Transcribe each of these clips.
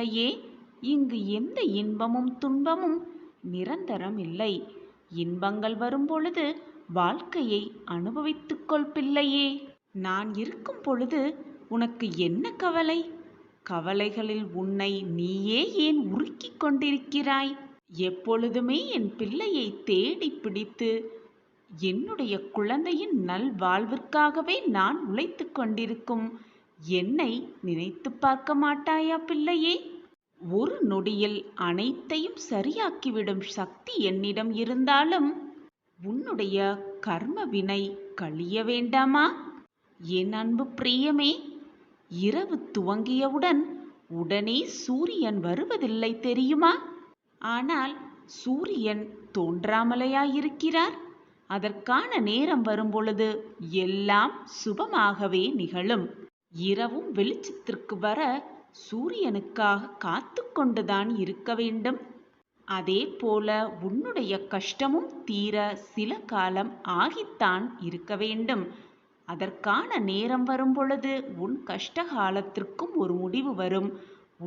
பிள்ளையே, இங்கு எந்த இன்பமும் துன்பமும் நிரந்தரம் இல்லை. இன்பங்கள் வரும்பொழுது வாழ்க்கையை அனுபவித்துக்கொள் பிள்ளையே. நான் இருக்கும் பொழுது உனக்கு என்ன கவலை? கவலைகளில் உன்னை நீயே ஏன் உருக்கிக் கொண்டிருக்கிறாய்? எப்பொழுதுமே என் பிள்ளையை தேடி பிடித்து என்னுடைய குழந்தையின் நல்வாழ்விற்காகவே நான் உழைத்து கொண்டிருக்கும் என்னை நினைத்து பார்க்க மாட்டாயா பிள்ளையே? ஒரு நொடியில் அனைத்தையும் சரியாக்கிவிடும் சக்தி என்னிடம் இருந்தாலும் உன்னுடைய கர்ம வினை கழிய வேண்டாமா? என் அன்பு பிரியமே, இரவு துவங்கியவுடன் உடனே சூரியன் வருவதில்லை தெரியுமா? ஆனால் சூரியன் தோன்றாமலையாயிருக்கிறார். அதற்கான நேரம் வரும்பொழுது எல்லாம் சுபமாகவே நிகழும். இரவும் வெளிச்சத்திற்கு வர சூரியனுக்காக காத்து கொண்டுதான் இருக்க வேண்டும். அதே போல உன்னுடைய கஷ்டமும் தீர சில காலம் ஆகித்தான் இருக்க வேண்டும். அதற்கான நேரம் வரும்பொழுது உன் கஷ்டகாலத்திற்கும் ஒரு முடிவு வரும்.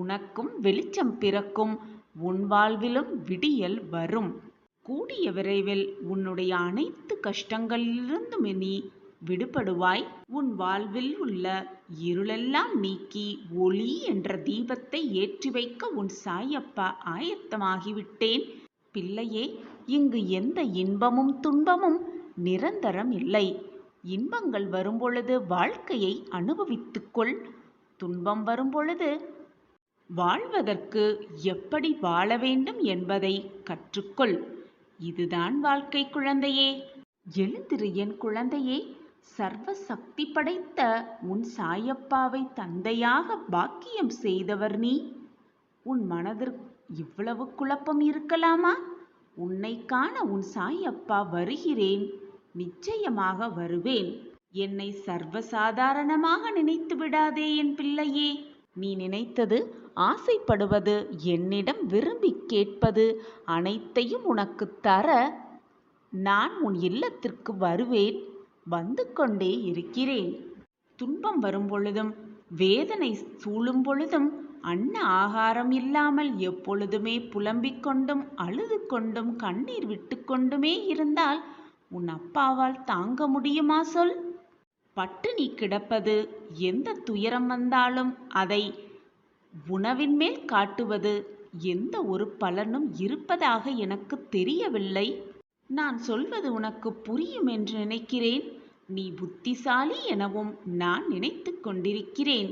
உனக்கும் வெளிச்சம் பிறக்கும். உன் வாழ்விலும் விடியல் வரும். கூடிய விரைவில் உன்னுடைய அனைத்து கஷ்டங்களிலிருந்தும் நீ விடுபடுவாய். உன் வாழ்வில் உள்ள இருளெல்லாம் நீக்கி ஒளி என்ற தீபத்தை ஏற்றி வைக்க உன் சாயப்பா ஆயத்தமாகிவிட்டேன். பிள்ளையே, இங்கு எந்த இன்பமும் துன்பமும் நிரந்தரம் இல்லை. இன்பங்கள் வரும்பொழுது வாழ்க்கையை அனுபவித்துக்கொள். துன்பம் வரும்பொழுது வாழ்வதற்கு எப்படி வாழ வேண்டும் என்பதை கற்றுக்கொள். இதுதான் வாழ்க்கை குழந்தையே. எழுந்திரு என் குழந்தையே. சர்வ சக்தி படைத்த உன் சாயப்பாவை தந்தையாக பாக்கியம் செய்தவர் நீ. உன் மனதிற்கு இவ்வளவு குழப்பம் இருக்கலாமா? உன்னை காண உன் சாயப்பா வருகிறேன். நிச்சயமாக வருவேன். என்னை சர்வசாதாரணமாக நினைத்து விடாதே என் பிள்ளையே. நீ நினைத்தது, ஆசைப்படுவது, என்னிடம் விரும்பி கேட்பது அனைத்தையும் உனக்கு தர நான் உன் இல்லத்திற்கு வருவேன். வந்து கொண்டே இருக்கிறேன். துன்பம் வரும் பொழுதும் வேதனை சூழும் பொழுதும் அன்ன ஆகாரம் இல்லாமல் எப்பொழுதுமே புலம்பிக் கொண்டும் அழுது கொண்டும் கண்ணீர் விட்டு கொண்டுமே இருந்தால் உன் அப்பாவால் தாங்க முடியுமா சொல்? பட்டினி கிடப்பது, எந்த துயரம் வந்தாலும் அதை உணவின் மேல் காட்டுவது, எந்த ஒரு பலனும் இருப்பதாக எனக்கு தெரியவில்லை. நான் சொல்வது உனக்கு புரியும் என்று நினைக்கிறேன். நீ புத்திசாலி எனவும் நான் நினைத்து கொண்டிருக்கிறேன்.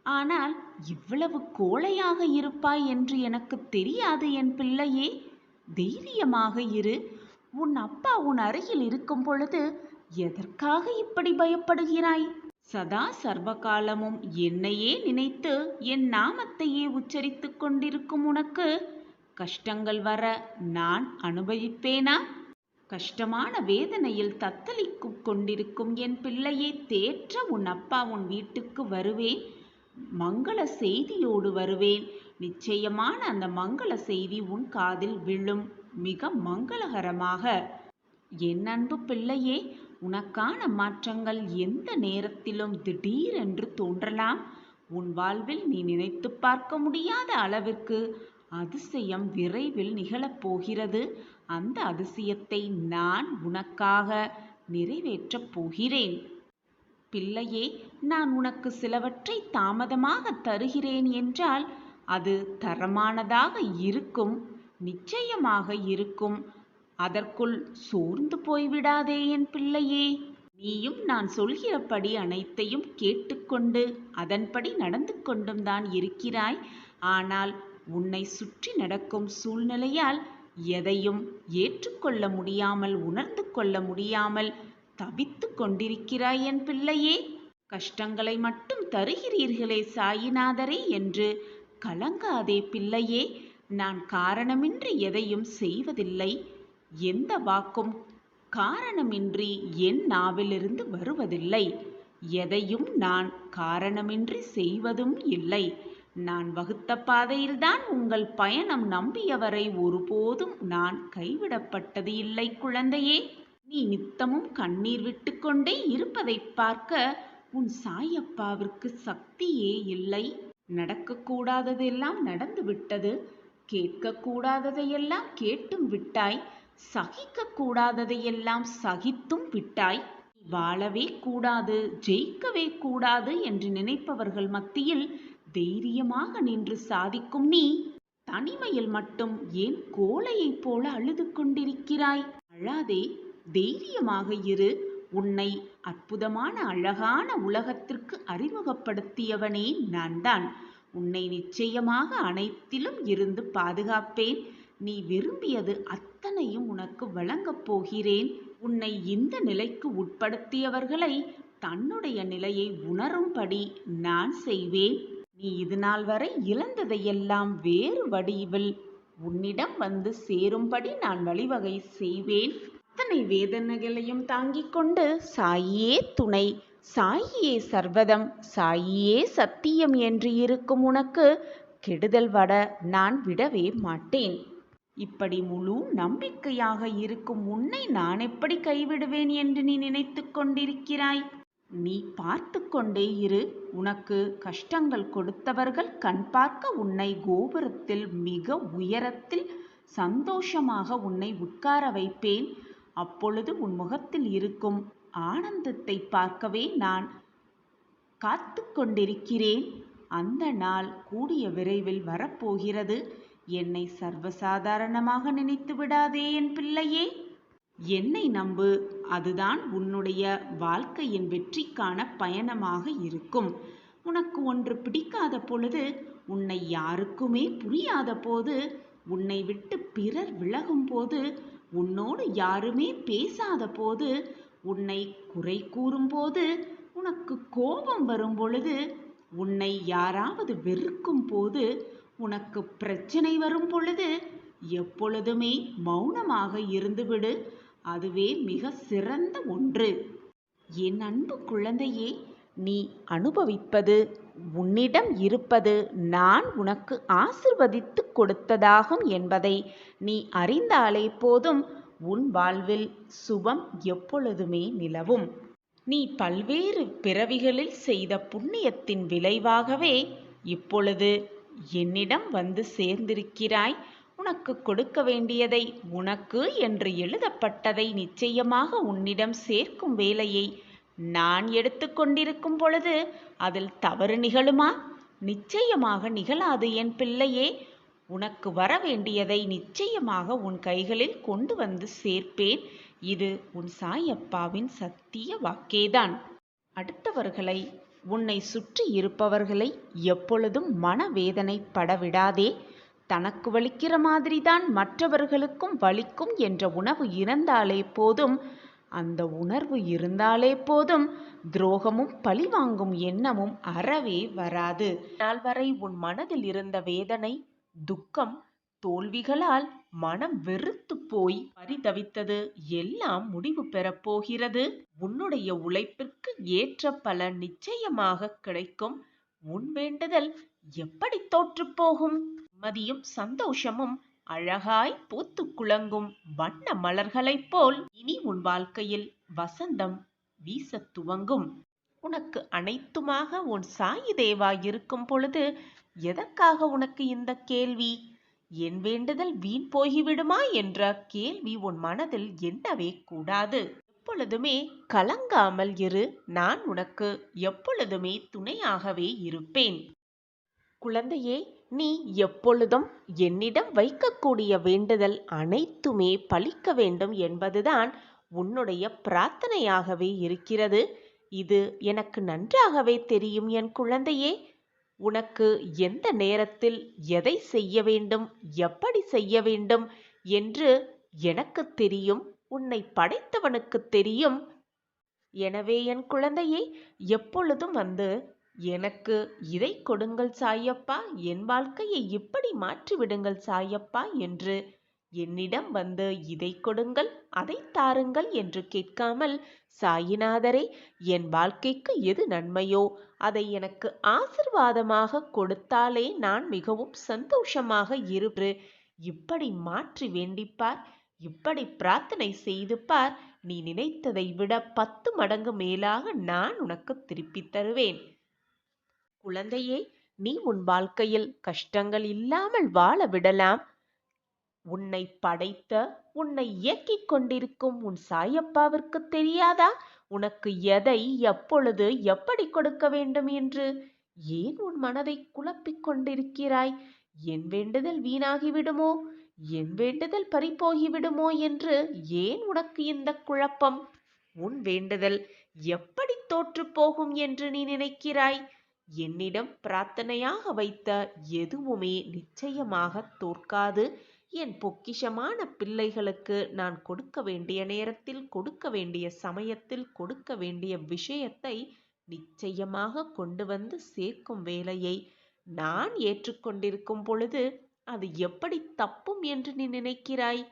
ஆனால் இவ்வளவு கோழையாக இருப்பாய் என்று எனக்கு தெரியாது என் பிள்ளையே. தைரியமாக இரு. உன் அப்பா உன் அருகில் இருக்கும் பொழுது எதற்காக இப்படி பயப்படுகிறாய்? சதா சர்வகாலமும் என்னையே நினைத்து என் நாமத்தையே உச்சரித்து கொண்டிருக்கும் உனக்கு கஷ்டங்கள் வர நான் அனுபவிப்பேனா? கஷ்டமான வேதனையில் தத்தளிக்கு கொண்டிருக்கும் என் பிள்ளையை தேற்ற உன் அப்பா உன் வீட்டுக்கு வருவேன். மங்கள செய்தியோடு வருவேன். நிச்சயமான அந்த மங்கள செய்தி உன் காதில் விழும், மிக மங்களகரமாக. என் அன்பு பிள்ளையே, உனக்கான மாற்றங்கள் எந்த நேரத்திலும் திடீரென்று தோன்றலாம். உன் வாழ்வில் நீ நினைத்து பார்க்க முடியாத அளவிற்கு அதிசயம் விரைவில் நிகழப்போகிறது. அந்த அதிசயத்தை நான் உனக்காக நிறைவேற்றப் போகிறேன். பிள்ளையே, நான் உனக்கு சிலவற்றை தாமதமாக தருகிறேன் என்றால் அது தரமானதாக இருக்கும், நிச்சயமாக இருக்கும். அதற்குள் சோர்ந்து போய்விடாதே என் பிள்ளையே. நீயும் நான் சொல்கிறபடி அனைத்தையும் கேட்டுக்கொண்டு அதன்படி நடந்து கொண்டும் தான் இருக்கிறாய். ஆனால் உன்னை சுற்றி நடக்கும் சூழ்நிலையால் எதையும் ஏற்றுக்கொள்ள முடியாமல், உணர்ந்து கொள்ள முடியாமல் தவித்து கொண்டிருக்கிறாய் என் பிள்ளையே. கஷ்டங்களை மட்டும் தருகிறீர்களே சாயிநாதரே என்று கலங்காதே பிள்ளையே. நான் காரணமின்றி எதையும் செய்வதில்லை. எந்த வாக்கும் காரணமின்றி என் நாவிலிருந்து வருவதில்லை. எதையும் நான் காரணமின்றி செய்வதும் இல்லை. நான் வகுத்த பாதையில்தான் உங்கள் பயணம். நம்பியவரை ஒருபோதும் நான் கைவிடப்பட்டது இல்லை குழந்தையே. நீ நித்தமும் கண்ணீர் விட்டு கொண்டே இருப்பதை பார்க்க உன் சாயப்பாவிற்கு சக்தியே இல்லை. நடக்கக்கூடாததெல்லாம் நடந்து விட்டது, கேட்கக்கூடாததையெல்லாம் கேட்டும் விட்டாய், சகிக்கக்கூடாததையெல்லாம் சகித்தும் விட்டாய். வாழவே கூடாது, ஜெயிக்கவே கூடாது என்று நினைப்பவர்கள் மத்தியில் தைரியமாக நின்று சாதிக்கும் நீ தனிமையில் மட்டும் ஏன் கோழையைப் போல அழுது கொண்டிருக்கிறாய்? அழாதே, தைரியமாக இரு. உன்னை அற்புதமான அழகான உலகத்திற்கு அறிமுகப்படுத்தியவனே நான்தான். உன்னை நிச்சயமாக அனைத்திலும் இருந்து பாதுகாப்பேன். நீ விரும்பியது அத்தனையும் உனக்கு வழங்கப் போகிறேன். உன்னை இந்த நிலைக்கு உட்படுத்தியவர்களை தன்னுடைய நிலையை உணரும்படி நான் செய்வேன். நீ இதுநாள் வரை இழந்ததையெல்லாம் வேறு வடிவில் உன்னிடம் வந்து சேரும்படி நான் வழிவகை செய்வேன். அத்தனை வேதனைகளையும் தாங்கிக் கொண்டு சாயியே துணை, சாயியே சர்வதம், சாயியே சத்தியம் என்று இருக்கும் உனக்கு கெடுதல் வர நான் விடவே மாட்டேன். இப்படி முழு நம்பிக்கையாக இருக்கும் உன்னை நான் எப்படி கைவிடுவேன் என்று நீ நினைத்து கொண்டிருக்கிறாய்? நீ பார்த்து கொண்டே இரு. உனக்கு கஷ்டங்கள் கொடுத்தவர்கள் கண் பார்க்க உன்னை கோபுரத்தில் மிக உயரத்தில் சந்தோஷமாக உன்னை உட்கார வைப்பேன். அப்பொழுது உன் முகத்தில் இருக்கும் ஆனந்தத்தை பார்க்கவே நான் காத்து கொண்டிருக்கிறேன். அந்த நாள் கூடிய விரைவில் வரப்போகிறது. என்னை சர்வசாதாரணமாக நினைத்து விடாதே என் பிள்ளையே. என்னை நம்பு, அதுதான் உன்னுடைய வாழ்க்கையின் வெற்றிக்கான பயணமாக இருக்கும். உனக்கு ஒன்று பிடிக்காத பொழுது, உன்னை யாருக்குமே புரியாத போது, உன்னை விட்டு பிறர் விலகும் போது, உன்னோடு யாருமே பேசாத போது, உன்னை குறை கூறும்போது, உனக்கு கோபம் வரும் பொழுது, உன்னை யாராவது வெறுக்கும் போது, உனக்கு பிரச்சனை வரும் பொழுது எப்பொழுதுமே மௌனமாக இருந்துவிடு. அதுவே மிக சிறந்த ஒன்று. என் அன்பு குழந்தையே, நீ அனுபவிப்பது, உன்னிடம் இருப்பது நான் உனக்கு ஆசிர்வதித்து கொடுத்ததாகும் என்பதை நீ அறிந்தாலே போதும். உன் வாழ்வில் சுபம் எப்பொழுதுமே நிலவும். நீ பல்வேறு பிறவிகளில் செய்த புண்ணியத்தின் விளைவாகவே இப்பொழுது என்னிடம் வந்து சேர்ந்திருக்கிறாய். உனக்கு கொடுக்க வேண்டியதை, உனக்கு என்று எழுதப்பட்டதை நிச்சயமாக உன்னிடம் சேர்க்கும் வேலையை நான் எடுத்துக்கொண்டிருக்கும் பொழுது அதில் தவறு நிகழுமா? நிச்சயமாக நிகழாது என் பிள்ளையே. உனக்கு வர வேண்டியதை நிச்சயமாக உன் கைகளில் கொண்டு வந்து சேர்ப்பேன். இது உன் சாயப்பாவின் சத்திய வாக்கேதான். அடுத்தவர்களை, உன்னை சுற்றி இருப்பவர்களை எப்பொழுதும் மனவேதனை படவிடாதே. தனக்கு வலிக்கிற மாதிரிதான் மற்றவர்களுக்கும் வலிக்கும் என்ற உணர்வு இருந்தாலே போதும். அந்த உணர்வு இருந்தாலே போதும், துரோகமும் பழிவாங்கும் எண்ணமும் அறவே வராது. நாள் வரை உன் மனதில் இருந்த வேதனை, துக்கம், தோல்விகளால் மனம் வெறுத்து போய் பரிதவித்தது எல்லாம் முடிவு பெறப் போகிறது. உன்னுடைய உழைப்பிற்கு ஏற்ற பலன் நிச்சயமாக கிடைக்கும். உன் வேண்டுதல் எப்படி தோற்று போகும்? நிம்மதியும் சந்தோஷமும் அழகாய் பூத்து குலங்கும் வண்ண மலர்களைப் போல் இனி உன் வாழ்க்கையில் வசந்தம் வீசத் துவங்கும். உனக்கு அனைத்துமாக உன் சாயி தேவா இருக்கும் பொழுது எதற்காக உனக்கு இந்த கேள்வி? என் வேண்டுதல் வீண் போய்விடுமா என்ற கேள்வி உன் மனதில் எண்ணவே கூடாது. எப்பொழுதுமே கலங்காமல் இரு. நான் உனக்கு எப்பொழுதுமே துணையாகவே இருப்பேன். குழந்தையே, நீ எப்பொழுதும் என்னிடம் வைக்கக்கூடிய வேண்டுதல் அனைத்துமே பலிக்க வேண்டும் என்பதுதான் உன்னுடைய பிரார்த்தனையாகவே இருக்கிறது. இது எனக்கு நன்றாகவே தெரியும் என் குழந்தையே. உனக்கு எந்த நேரத்தில் எதை செய்ய வேண்டும், எப்படி செய்ய வேண்டும் என்று எனக்கு தெரியும். உன்னை படைத்தவனுக்கு தெரியும். எனவே என் குழந்தையே, எப்பொழுதும் வந்து எனக்கு இதை கொடுங்கள் சாயப்பா, என் வாழ்க்கையை இப்படி மாற்றிவிடுங்கள் சாயப்பா என்று என்னிடம் வந்து இதை கொடுங்கள், அதை தாருங்கள் என்று கேட்காமல், சாயிநாதரே, என் வாழ்க்கைக்கு எது நன்மையோ அதை எனக்கு ஆசிர்வாதமாக கொடுத்தாலே நான் மிகவும் சந்தோஷமாக இருப்பேன். இப்படி மாற்றி வேண்டிப்பார், இப்படி பிரார்த்தனை செய்து பார். நீ நினைத்ததை விட 10 மடங்கு மேலாக நான் உனக்கு திருப்பித் தருவேன். குழந்தையே, நீ உன் வாழ்க்கையில் கஷ்டங்கள் இல்லாமல் வாழ விடலாம். உன்னை படைத்த, உன்னை இயக்கிக் கொண்டிருக்கும் உன் சாயப்பாவிற்கு தெரியாதா உனக்கு எதை, எப்பொழுது, எப்படி கொடுக்க வேண்டும் என்று? ஏன் உன் மனதை குழப்பிக் கொண்டிருக்கிறாய்? என் வேண்டுதல் வீணாகிவிடுமோ, என் வேண்டுதல் பறிபோகிவிடுமோ என்று ஏன் உனக்கு இந்த குழப்பம்? உன் வேண்டுதல் எப்படி தோற்று போகும் என்று நீ நினைக்கிறாய்? என்னிடம் பிரார்த்தனையாக வைத்த எதுவுமே நிச்சயமாக தோற்காது. என் பொக்கிஷமான பிள்ளைகளுக்கு நான் கொடுக்க வேண்டிய நேரத்தில், கொடுக்க வேண்டிய சமயத்தில், கொடுக்க வேண்டிய விஷயத்தை நிச்சயமாக கொண்டு வந்து சேர்க்கும் வேலையை நான் ஏற்றுக்கொண்டிருக்கும் பொழுது அது எப்படி தப்பும் என்று நீ நினைக்கிறாய்?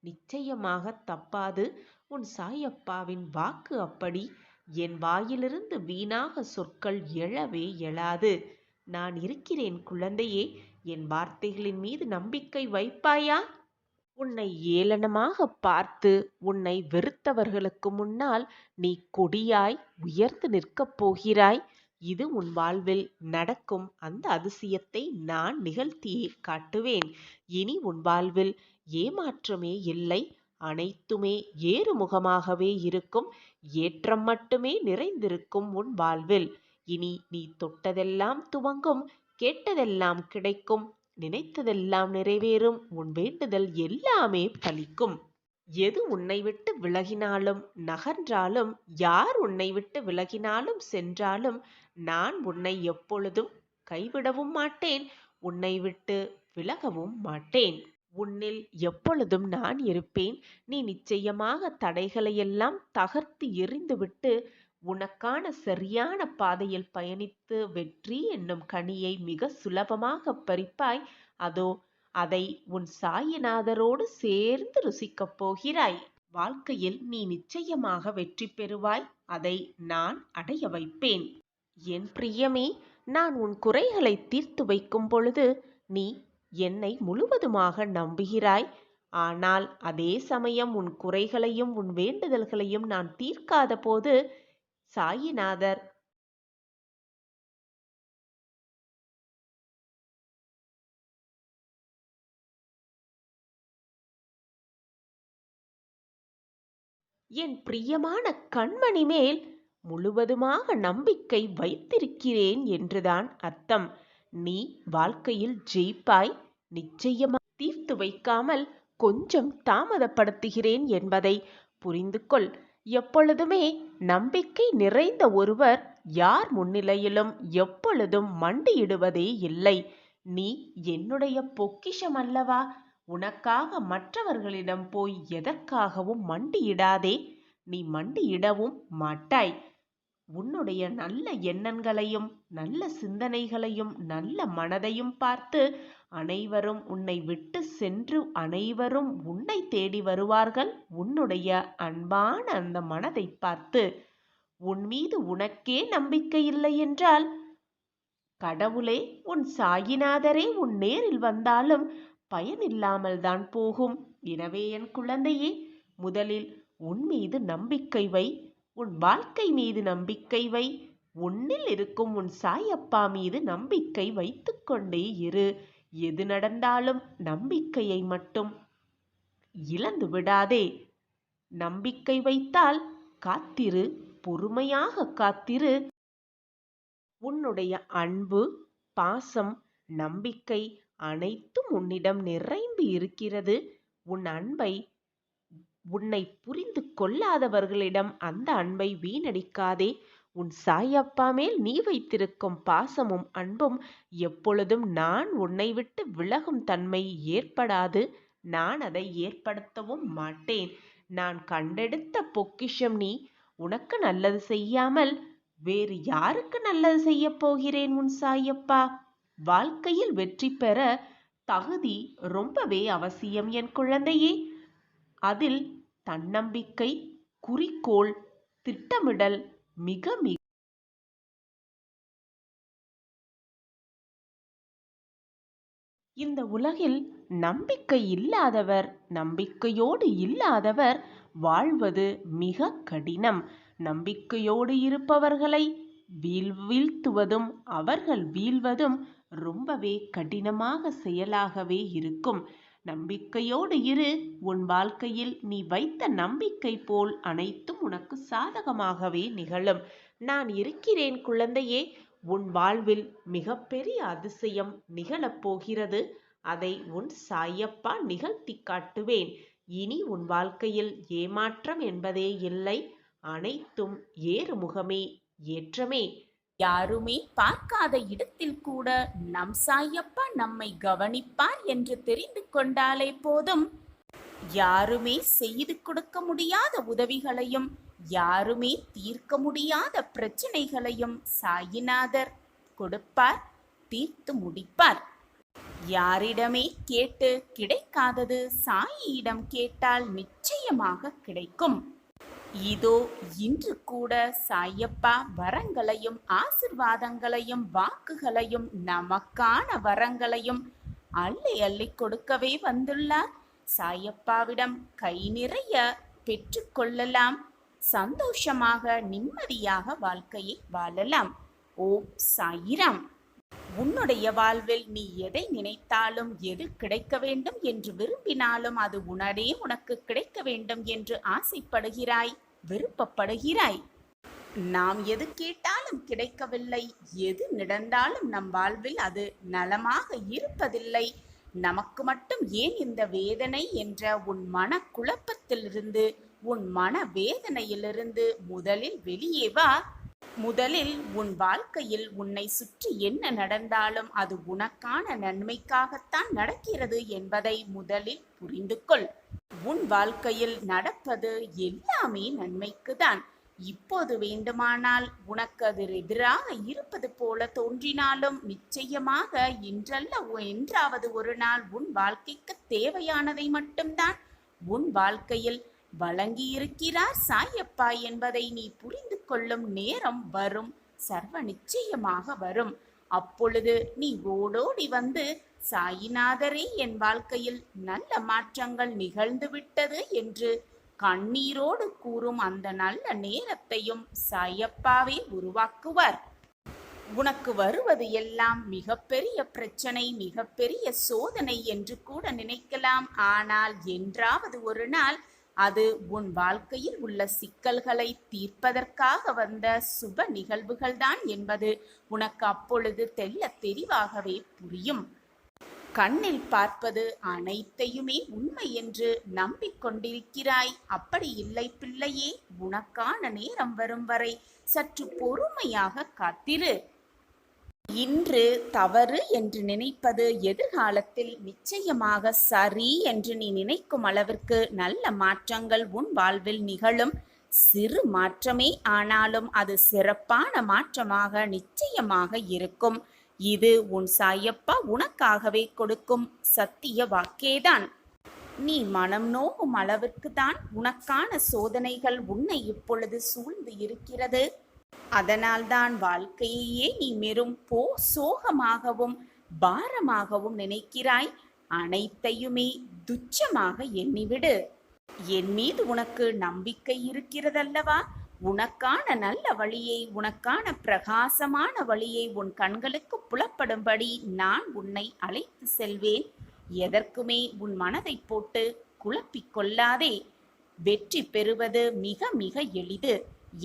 நிச்சயமாக தப்பாது. உன் சாயப்பாவின் வாக்கு அப்படி. என் வாயிலிருந்து வீணாக சொற்கள் எழவே எழாது. நான் இருக்கிறேன் குழந்தையே. என் வார்த்தைகளின் மீது நம்பிக்கை வைப்பாயா? உன்னை ஏளனமாக பார்த்து உன்னை வெறுத்தவர்களுக்கு முன்னால் நீ கொடியாய் உயர்ந்து நிற்கப் போகிறாய். இது உன் வாழ்வில் நடக்கும் அந்த அதிசயத்தை நான் நிகழ்த்தியே காட்டுவேன். இனி உன் வாழ்வில் ஏமாற்றமே இல்லை. அனைத்துமே ஏறுமுகமாகவே இருக்கும். ஏற்றம் மட்டுமே நிறைந்திருக்கும் உன் வாழ்வில். இனி நீ தொட்டதெல்லாம் துவங்கும், கேட்டதெல்லாம் கிடைக்கும், நினைத்ததெல்லாம் நிறைவேறும். உன் வேண்டுதல் எல்லாமே பலிக்கும். எது உன்னை விட்டு விலகினாலும் நகன்றாலும், யார் உன்னை விட்டு விலகினாலும் சென்றாலும், நான் உன்னை எப்பொழுதும் கைவிடவும் மாட்டேன், உன்னை விட்டு விலகவும் மாட்டேன். உன்னில் எப்பொழுதும் நான் இருப்பேன். நீ நிச்சயமாக தடைகளையெல்லாம் தகர்த்து எறிந்துவிட்டு உனக்கான சரியான பாதையில் பயணித்து வெற்றி என்னும் கனியை மிக சுலபமாக பறிப்பாய். அதோ அதை உன் சாயிநாதரோடு சேர்ந்து ருசிக்கப் போகிறாய். வாழ்க்கையில் நீ நிச்சயமாக வெற்றி பெறுவாய். அதை நான் அடைய வைப்பேன். என் பிரியமே, நான் உன் குறைகளை தீர்த்து வைக்கும் பொழுது நீ என்னை முழுவதுமாக நம்புகிறாய். ஆனால் அதே சமயம் உன் குறைகளையும் உன் வேண்டுதல்களையும் நான் தீர்க்காத போது சாயிநாதர் என் பிரியமான கண்மணி மேல் முழுவதுமாக நம்பிக்கை வைத்திருக்கிறேன் என்றுதான் அர்த்தம். நீ வாழ்க்கையில் ஜெயிப்பாய். நிச்சயமாக தீர்த்து வைக்காமல் கொஞ்சம் தாமதப்படுத்துகிறேன் என்பதை புரிந்து கொள். எப்பொழுதுமே நம்பிக்கை நிறைந்த ஒருவர் யார் முன்னிலையிலும் எப்பொழுதும் மண்டியிடுவதே இல்லை. நீ என்னுடைய பொக்கிஷம் அல்லவா? உனக்காக மற்றவர்களிடம் போய் எதற்காகவும் மண்டியிடாதே. நீ மண்டியிடவும் மாட்டாய். உன்னுடைய நல்ல எண்ணங்களையும் நல்ல சிந்தனைகளையும் நல்ல மனதையும் பார்த்து அனைவரும் உன்னை விட்டு சென்று அனைவரும் உன்னை தேடி வருவார்கள். உன்னுடைய அன்பான அந்த மனதை பார்த்து. உன் மீது உனக்கே நம்பிக்கை இல்லை என்றால் கடவுளே, உன் சாயிநாதரே உன் நேரில் வந்தாலும் பயனில்லாமல் தான் போகும். எனவே என் குழந்தையே, முதலில் உன் மீது நம்பிக்கை வை. உன் வாழ்க்கை மீது நம்பிக்கை வை. உன்னில் இருக்கும் உன் சாயப்பா மீது நம்பிக்கை வைத்துக்கொண்டே இரு. எது நடந்தாலும் நம்பிக்கையை மட்டும் இழந்து விடாதே. நம்பிக்கை வைத்தால் காத்திரு, பொறுமையாக காத்திரு. உன்னுடைய அன்பு, பாசம், நம்பிக்கை அனைத்தும் உன்னிடம் நிறைந்து இருக்கிறது. உன் அன்பை உன்னை புரிந்து கொள்ளாதவர்களிடம் அந்த அன்பை வீணடிக்காதே. உன் சாயப்பா மேல் நீ வைத்திருக்கும் பாசமும் அன்பும் எப்பொழுதும் நான் உன்னை விட்டு விலகும் தன்மை ஏற்படாது. நான் அதை ஏற்படுத்தவும் மாட்டேன். நான் கண்டெடுத்த பொக்கிஷம் நீ. உனக்கு நல்லது செய்யாமல் வேறு யாருக்கு நல்லது செய்ய போகிறேன் உன் சாயப்பா? வாழ்க்கையில் வெற்றி பெற தகுதி ரொம்பவே அவசியம் என் குழந்தையே. அதில் தன்னம்பிக்கை, குறிக்கோள், திட்டமிடல் மிக மிக இந்த உலகில் நம்பிக்கை இல்லாதவர், நம்பிக்கையோடு இல்லாதவர் வாழ்வது மிக கடினம். நம்பிக்கையோடு இருப்பவர்களை வீழ்த்துவதும் அவர்கள் வீழ்வதும் ரொம்பவே கடினமாக செயலாகவே இருக்கும். நம்பிக்கையோடு இரு. உன் வாழ்க்கையில் நீ வைத்த நம்பிக்கை போல் அனைத்தும் உனக்கு சாதகமாகவே நிகழும். நான் இருக்கிறேன் குழந்தையே. உன் வாழ்வில் மிகப்பெரிய அதிசயம் நிகழப் போகிறது. அதை உன் சாயப்பா நிகழ்த்தி காட்டுவேன். இனி உன் வாழ்க்கையில் ஏமாற்றம் என்பதே இல்லை. அனைத்தும் ஏறுமுகமே, ஏற்றமே. யாருமே பார்க்காத இடத்தில் கூட நம் சாயப்பா நம்மை கவனிப்பார் என்று தெரிந்து கொண்டாலே போதும். யாருமே செய்து கொடுக்க முடியாத உதவிகளையும் யாருமே தீர்க்க முடியாத பிரச்சனைகளையும் சாயிநாதர் கொடுப்பார், தீர்த்து முடிப்பார். யாரிடமே கேட்டு கிடைக்காதது சாயியிடம் கேட்டால் நிச்சயமாக கிடைக்கும். இதோ இன்று கூட சாயப்பா வரங்களையும் ஆசிர்வாதங்களையும் வாக்குகளையும் நமக்கான வரங்களையும் அள்ளி அள்ளி கொடுக்கவே வந்துள்ளார். சாயப்பாவிடம் கை நிறைய பெற்றுக்கொள்ளலாம். சந்தோஷமாக நிம்மதியாக வாழ்க்கையை வாழலாம். ஓம் சாயிராம். உன்னுடைய வாழ்வில் நீ எதை நினைத்தாலும், எது கிடைக்க வேண்டும் என்று விரும்பினாலும் அது உடனே உனக்கு கிடைக்க வேண்டும் என்று ஆசைப்படுகிறாய், விருப்பப்படுகிறாய். நாம் எது கேட்டாலும் கிடைக்கவில்லை. எது நடந்தாலும் நம் வாழ்வில் அது நலமாக இருப்பதில்லை. நமக்கு மட்டும் ஏன் இந்த வேதனை என்ற உன் மன குழப்பத்திலிருந்து, உன் மன வேதனையிலிருந்து முதலில் வெளியே வா. முதலில் உன் வாழ்க்கையில் உன்னை சுற்றி என்ன நடந்தாலும் அது உனக்கான நன்மைக்காகத்தான் நடக்கிறது என்பதை முதலில் புரிந்து கொள். உன் வாழ்க்கையில் நடப்பது எல்லாமே நன்மைக்குதான். இப்போது வேண்டுமானால் உனக்கு அது எதிராக இருப்பது போல தோன்றினாலும் நிச்சயமாக இன்றல்ல என்றாவது ஒரு நாள் உன் வாழ்க்கைக்கு தேவையானதை மட்டும்தான் உன் வாழ்க்கையில் வழங்கியிருக்கிறார் சாயப்பா என்பதை நீ புரிந்து கொள்ளும் நேரம் வரும், சர்வ நிச்சயமாக வரும். அப்பொழுது நீ ஓடோடி வந்து, சாயிநாதரே, என் வாழ்க்கையில் நல்ல மாற்றங்கள் நிகழ்ந்து விட்டது என்று கண்ணீரோடு கூறும் அந்த நல்ல நேரத்தையும் சாயப்பாவே உருவாக்குவார். உனக்கு வருவது எல்லாம் மிகப்பெரிய பிரச்சனை, மிகப்பெரிய சோதனை என்று கூட நினைக்கலாம். ஆனால் என்றாவது ஒரு நாள் அது உன் வாழ்க்கையில் உள்ள சிக்கல்களை தீர்ப்பதற்காக வந்த சுப நிகழ்வுகள்தான் என்பது உனக்கு அப்பொழுது தெள்ளத் தெளிவாகவே புரியும். கண்ணில் பார்ப்பது அனைத்தையுமே உண்மை என்று நம்பிக்கொண்டிருக்கிறாய். அப்படி இல்லை பிள்ளையே. உனக்கான நேரம் வரும் வரை சற்று பொறுமையாக காத்திரு. இன்று தவறு என்று நினைப்பது எதிர்காலத்தில் நிச்சயமாக சரி என்று நீ நினைக்கும் அளவிற்கு நல்ல மாற்றங்கள் உன் வாழ்வில் நிகழும். சிறு மாற்றமே ஆனாலும் அது சிறப்பான மாற்றமாக நிச்சயமாக இருக்கும். இது உன் சாயப்பா உனக்காகவே கொடுக்கும் சத்திய வாக்கேதான். நீ மனம் நோகும் அளவிற்கு தான் உனக்கான சோதனைகள் உன்னை இப்பொழுது சூழ்ந்து இருக்கிறது. அதனால்தான் வாழ்க்கையே நீ வெறும் சோகமாகவும் பாரமாகவும் நினைக்கிறாய். அனைத்தையுமே துச்சமாக எண்ணிவிடு. என் மீது உனக்கு நம்பிக்கை இருக்கிறதல்லவா? உனக்கான நல்ல வழியை, உனக்கான பிரகாசமான வழியை உன் கண்களுக்கு புலப்படும்படி நான் உன்னை அழைத்து செல்வேன். எதற்குமே உன் மனதை போட்டு குழப்பிக் கொள்ளாதே. வெற்றி பெறுவது மிக மிக எளிது.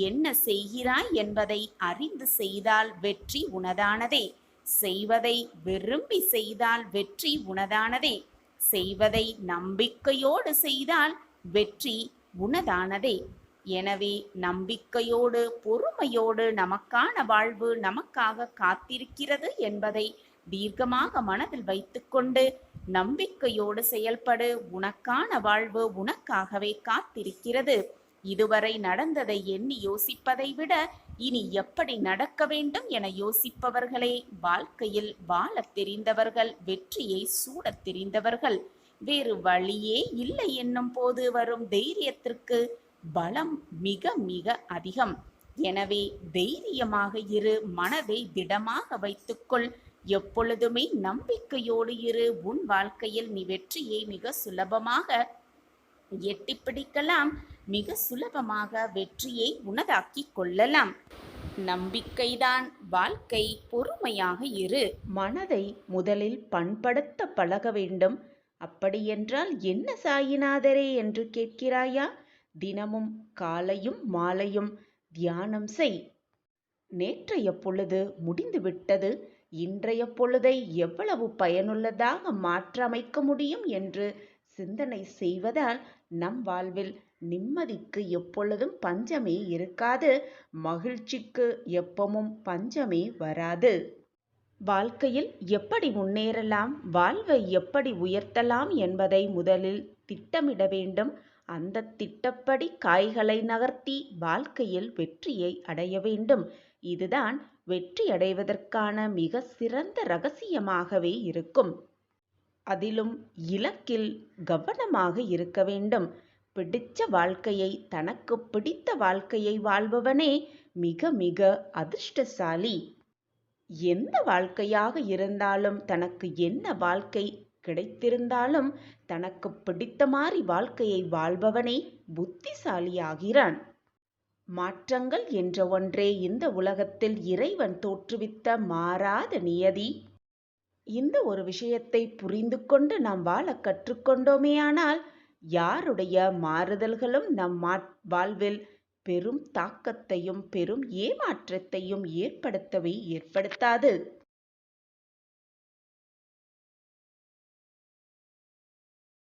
என்ன செய்கிறாய் என்பதை அறிந்து செய்தால் வெற்றி உனதானதே. செய்வதை விரும்பி செய்தால் வெற்றி உனதானதே. செய்வதை நம்பிக்கையோடு செய்தால் வெற்றி உனதானதே. எனவே நம்பிக்கையோடு பொறுமையோடு நமக்கான வாழ்வு நமக்காக காத்திருக்கிறது என்பதை தீர்க்கமாக மனதில் வைத்துக்கொண்டு நம்பிக்கையோடு செயல்படு. உனக்கான வாழ்வு உனக்காகவே காத்திருக்கிறது. இதுவரை நடந்ததை எண்ணி யோசிப்பதை விட இனி எப்படி நடக்க வேண்டும் என யோசிப்பவர்களே வாழ்க்கையில் வாழத் தெரிந்தவர்கள், வெற்றியை சூடத் தெரிந்தவர்கள். வேறு வழியே இல்லை என்னும் போது வரும் தைரியத்திற்கு பலம் மிக மிக அதிகம். எனவே தைரியமாக இரு. மனதை திடமாக வைத்துக்கொள். எப்பொழுதுமே நம்பிக்கையோடு இரு. உன் வாழ்க்கையில் நீ வெற்றியை மிக சுலபமாக எட்டிப்பிடிக்கலாம். மிக சுலபமாக வெற்றியை உனதாக்கி கொள்ளலாம். நம்பிக்கைதான் வாழ்க்கை. பொறுமையாக இரு. மனதை முதலில் பண்படுத்த பழக வேண்டும். அப்படியென்றால் என்ன சாயிநாதரே என்று கேட்கிறாயா? தினமும் காலையும் மாலையும் தியானம் செய். நேற்றைய பொழுது முடிந்துவிட்டது. இன்றைய பொழுதை எவ்வளவு பயனுள்ளதாக மாற்றமைக்க முடியும் என்று சிந்தனை செய்வதால் நம் வாழ்வில் நிம்மதிக்கு எப்பொழுதும் பஞ்சமே இருக்காது. மகிழ்ச்சிக்கு எப்பவும் பஞ்சமே வராது. வாழ்க்கையில் எப்படி முன்னேறலாம், வாழ்வை எப்படி உயர்த்தலாம் என்பதை முதலில் திட்டமிட வேண்டும். அந்த திட்டப்படி காய்களை நகர்த்தி வாழ்க்கையில் வெற்றியை அடைய வேண்டும். இதுதான் வெற்றி அடைவதற்கான மிக சிறந்த ரகசியமாகவே இருக்கும். அதிலும் இலக்கில் கவனமாக இருக்க வேண்டும். பிடிச்ச வாழ்க்கையை, தனக்கு பிடித்த வாழ்க்கையை வாழ்பவனே மிக மிக அதிர்ஷ்டசாலி. எந்த வாழ்க்கையாக இருந்தாலும், தனக்கு என்ன வாழ்க்கை கிடைத்திருந்தாலும், தனக்கு பிடித்த மாதிரி வாழ்க்கையை வாழ்பவனே புத்திசாலியாகிறான். மாற்றங்கள் என்ற ஒன்றே இந்த உலகத்தில் இறைவன் தோற்றுவித்த மாறாத நியதி. இந்த ஒரு விஷயத்தை புரிந்து கொண்டு நாம் வாழ கற்றுக்கொண்டோமேயானால் யாருடைய மாறுதல்களும் நம் வாழ்வில் பெரும் தாக்கத்தையும் பெரும் ஏமாற்றத்தையும் ஏற்படுத்தவே ஏற்படுத்தாது.